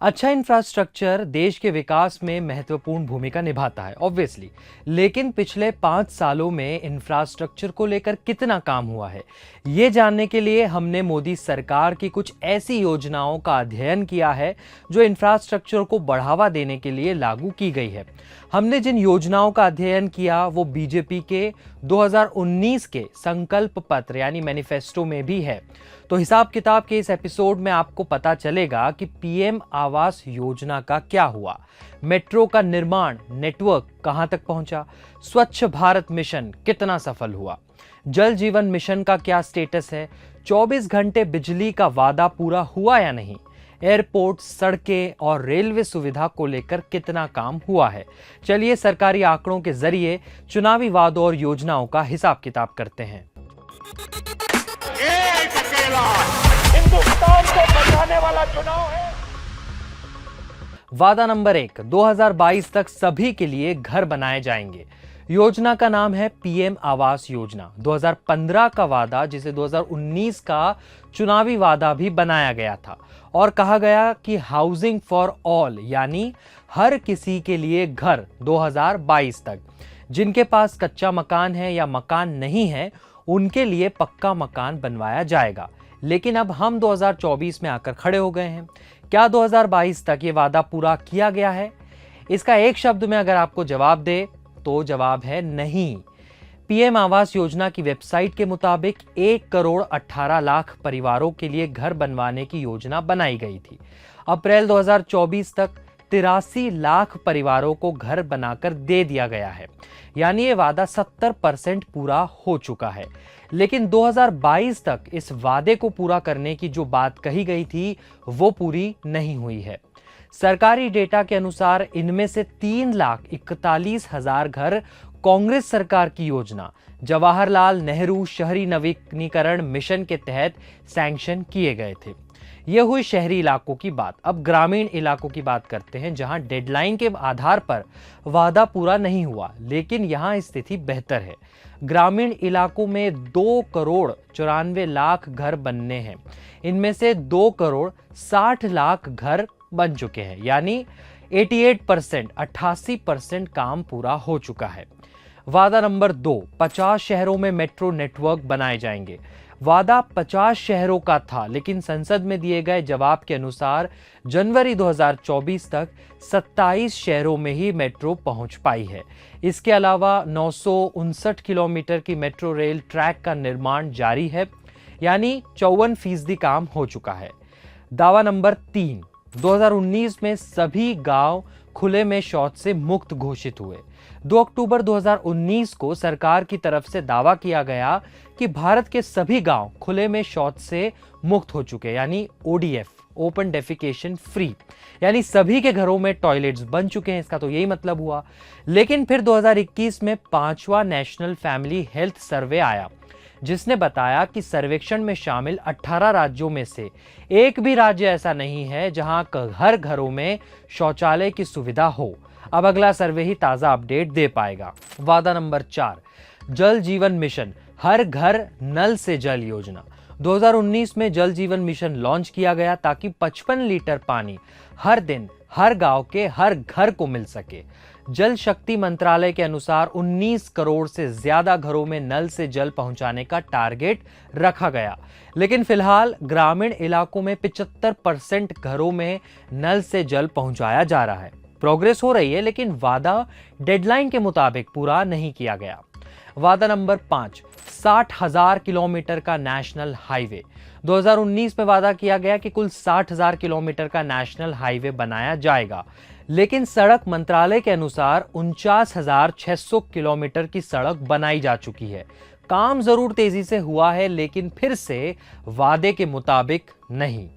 अच्छा इंफ्रास्ट्रक्चर देश के विकास में महत्वपूर्ण भूमिका निभाता है ऑब्वियसली। लेकिन पिछले 5 सालों में इंफ्रास्ट्रक्चर को लेकर कितना काम हुआ है, ये जानने के लिए हमने मोदी सरकार की कुछ ऐसी योजनाओं का अध्ययन किया है जो इंफ्रास्ट्रक्चर को बढ़ावा देने के लिए लागू की गई है। हमने जिन योजनाओं का अध्ययन किया वो बीजेपी के 2019 के संकल्प पत्र यानी मैनिफेस्टो में भी है। तो हिसाब किताब के इस एपिसोड में आपको पता चलेगा कि पीएम आवास योजना का क्या हुआ, मेट्रो का निर्माण नेटवर्क कहां तक पहुंचा, स्वच्छ भारत मिशन कितना सफल हुआ, जल जीवन मिशन का क्या स्टेटस है, 24 घंटे बिजली का वादा पूरा हुआ या नहीं, एयरपोर्ट, सड़कें और रेलवे सुविधा को लेकर कितना काम हुआ है। चलिए सरकारी आंकड़ों के जरिए चुनावी वादों और योजनाओं का हिसाब किताब करते हैं। एक अकेला हिंदुस्तान को बचाने वाला चुनाव है। वादा नंबर 1, 2022 तक सभी के लिए घर बनाए जाएंगे। योजना का नाम है पीएम आवास योजना। 2015 का वादा, जिसे 2019 का चुनावी वादा भी बनाया गया था और कहा गया कि हाउसिंग फॉर ऑल यानी हर किसी के लिए घर 2022 तक। जिनके पास कच्चा मकान है या मकान नहीं है उनके लिए पक्का मकान बनवाया जाएगा। लेकिन अब हम 2024 में आकर खड़े हो गए हैं। क्या 2022 तक ये वादा पूरा किया गया है? इसका एक शब्द में अगर आपको जवाब दे तो जवाब है नहीं। पीएम आवास योजना की वेबसाइट के मुताबिक 1,18,00,000 परिवारों के लिए घर बनवाने की योजना बनाई गई थी। अप्रैल 2024 तक 83 लाख परिवारों को घर बनाकर दे दिया गया है, यानी ये वादा 70% पूरा हो चुका है। लेकिन 2022 तक इस वादे को पूरा करने की जो बात कही गई थी वो पूरी नहीं हुई है। सरकारी डेटा के अनुसार इनमें से 3,41,000 घर कांग्रेस सरकार की योजना जवाहरलाल नेहरू शहरी नवीनीकरण मिशन के तहत सैंक्शन किए गए थे। यह हुई शहरी इलाकों की बात। अब ग्रामीण इलाकों की बात करते हैं, जहां डेडलाइन के आधार पर वादा पूरा नहीं हुआ, लेकिन यहां स्थिति बेहतर है। ग्रामीण इलाकों में 2,94,00,000 घर बनने हैं। इनमें से 2,60,00,000 घर बन चुके हैं, यानी 88% काम पूरा हो चुका है। वादा नंबर 2, 50 शहरों में मेट्रो नेटवर्क बनाए जाएंगे। वादा 50 शहरों का था, लेकिन संसद में दिए गए जवाब के अनुसार जनवरी 2024 तक 27 शहरों में ही मेट्रो पहुंच पाई है। इसके अलावा 959 किलोमीटर की मेट्रो रेल ट्रैक का निर्माण जारी है, यानी 54% काम हो चुका है। दावा नंबर 3, 2019 में सभी गांव खुले में शौच से मुक्त घोषित हुए। 2 अक्टूबर 2019 को सरकार की तरफ से दावा किया गया कि भारत के सभी गांव खुले में शौच से मुक्त हो चुके, यानी ओडीएफ, ओपन डेफिकेशन फ्री, यानी सभी के घरों में टॉयलेट्स बन चुके हैं। इसका तो यही मतलब हुआ। लेकिन फिर 2021 में 5वां नेशनल फैमिली हेल्थ सर्वे आया, जिसने बताया कि सर्वेक्षण में शामिल 18 राज्यों में से एक भी राज्य ऐसा नहीं है जहां हर घरों में शौचालय की सुविधा हो। अब अगला सर्वे ही ताजा अपडेट दे पाएगा। वादा नंबर 4, जल जीवन मिशन, हर घर नल से जल योजना। 2019 में जल जीवन मिशन लॉन्च किया गया ताकि 55 लीटर पानी हर दिन हर गांव के हर घर को मिल सके। जल शक्ति मंत्रालय के अनुसार 19 करोड़ से ज्यादा घरों में नल से जल पहुंचाने का टारगेट रखा गया। लेकिन फिलहाल ग्रामीण इलाकों में 75% घरों में नल से जल पहुंचाया जा रहा है। प्रोग्रेस हो रही है, लेकिन वादा डेडलाइन के मुताबिक पूरा नहीं किया गया। वादा नंबर 5, 60,000 किलोमीटर का नेशनल हाईवे। 2019 में वादा किया गया कि कुल 60,000 किलोमीटर का नेशनल हाईवे बनाया जाएगा, लेकिन सड़क मंत्रालय के अनुसार 49,600 किलोमीटर की सड़क बनाई जा चुकी है। काम जरूर तेजी से हुआ है, लेकिन फिर से वादे के मुताबिक नहीं।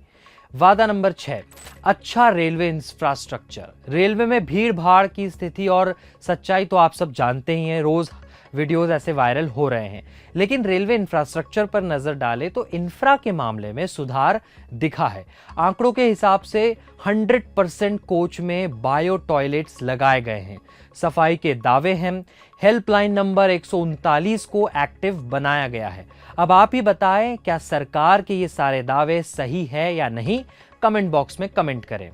वादा नंबर 6, अच्छा रेलवे इंफ्रास्ट्रक्चर। रेलवे में भीड़ भाड़ की स्थिति और सच्चाई तो आप सब जानते ही हैं, रोज वीडियोस ऐसे वायरल हो रहे हैं। लेकिन रेलवे इंफ्रास्ट्रक्चर पर नजर डालें तो इंफ्रा के मामले में सुधार दिखा है। आंकड़ों के हिसाब से 100% कोच में बायो टॉयलेट्स लगाए गए हैं। सफाई के दावे हैं। हेल्पलाइन नंबर 139 को एक्टिव बनाया गया है। अब आप ही बताएं, क्या सरकार के ये सारे दावे सही है या नहीं? कमेंट बॉक्स में कमेंट करें।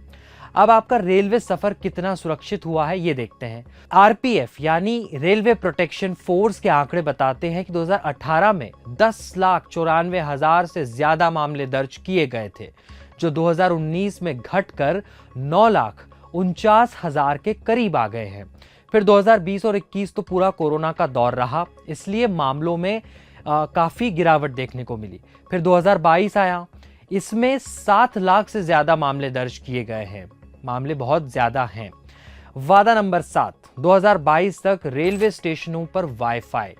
अब आपका रेलवे सफर कितना सुरक्षित हुआ है ये देखते हैं। आरपीएफ यानी रेलवे प्रोटेक्शन फोर्स के आंकड़े बताते हैं कि 2018 में 10,94,000 से ज्यादा मामले दर्ज किए गए थे, जो 2019 में घटकर 9,49,000 के करीब आ गए हैं। फिर 2020 और 21 तो पूरा कोरोना का दौर रहा, इसलिए मामलों में काफी गिरावट देखने को मिली। फिर 2022 आया, इसमें 7 लाख से ज्यादा मामले दर्ज किए गए हैं। मामले बहुत ज्यादा हैं। वादा नंबर 7, 2022 तक रेलवे स्टेशनों पर वाईफाई।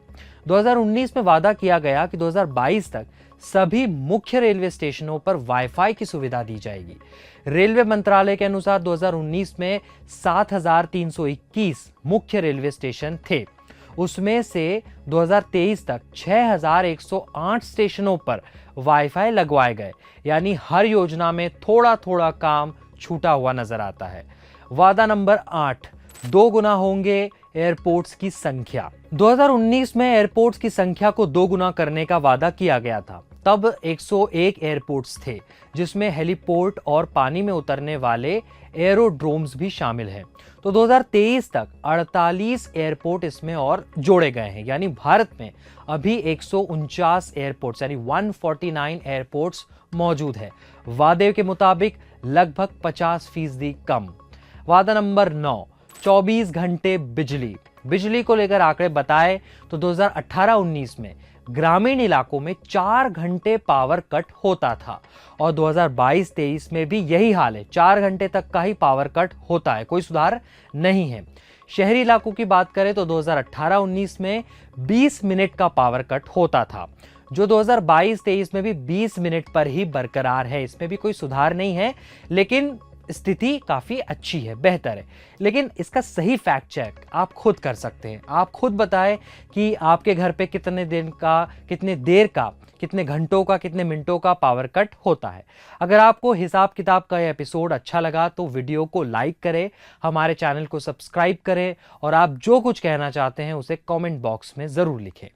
2019 में वादा किया गया कि 2022 तक सभी मुख्य रेलवे स्टेशनों पर वाईफाई की सुविधा दी जाएगी। रेलवे मंत्रालय के अनुसार 2019 में 7,321 मुख्य रेलवे स्टेशन थे, उसमें से 2023 तक 6,108 स्टेशनों पर वाईफाई लगवाए गए, यानी हर योजना में थोड़ा थोड़ा काम छूटा हुआ नजर आता है। वादा नंबर 8, 2 गुना होंगे एयरपोर्ट्स की संख्या। 2019 में एयरपोर्ट्स की संख्या को 2 गुना करने का वादा किया गया था। तब 101 एयरपोर्ट्स थे, जिसमें हेलीपोर्ट और पानी में उतरने वाले एरोड्रोम्स भी शामिल हैं। तो 2023 तक 48 एयरपोर्ट इसमें और जोड़े गए हैं, यानी भारत में अभी 149 एयरपोर्ट्स यानी 149 एयरपोर्ट्स मौजूद है। वादे के मुताबिक लगभग 50% कम। वादा नंबर 9, 24 घंटे बिजली। बिजली को लेकर आंकड़े बताए तो 2018-19 में ग्रामीण इलाकों में 4 घंटे पावर कट होता था और 2022-23 में भी यही हाल है, 4 घंटे तक का ही पावर कट होता है, कोई सुधार नहीं है। शहरी इलाकों की बात करें तो 2018-19 में 20 मिनट का पावर कट होता था, जो 2022-23 में भी 20 मिनट पर ही बरकरार है। इसमें भी कोई सुधार नहीं है, लेकिन स्थिति काफी अच्छी है, बेहतर है। लेकिन इसका सही फैक्ट चेक आप खुद कर सकते हैं। आप खुद बताएं कि आपके घर पे कितने दिन का, कितने देर का, कितने घंटों का, कितने मिनटों का पावर कट होता है। अगर आपको हिसाब किताब का यह एपिसोड अच्छा लगा तो वीडियो को लाइक करें, हमारे चैनल को सब्सक्राइब करें और आप जो कुछ कहना चाहते हैं उसे कमेंट बॉक्स में जरूर लिखें।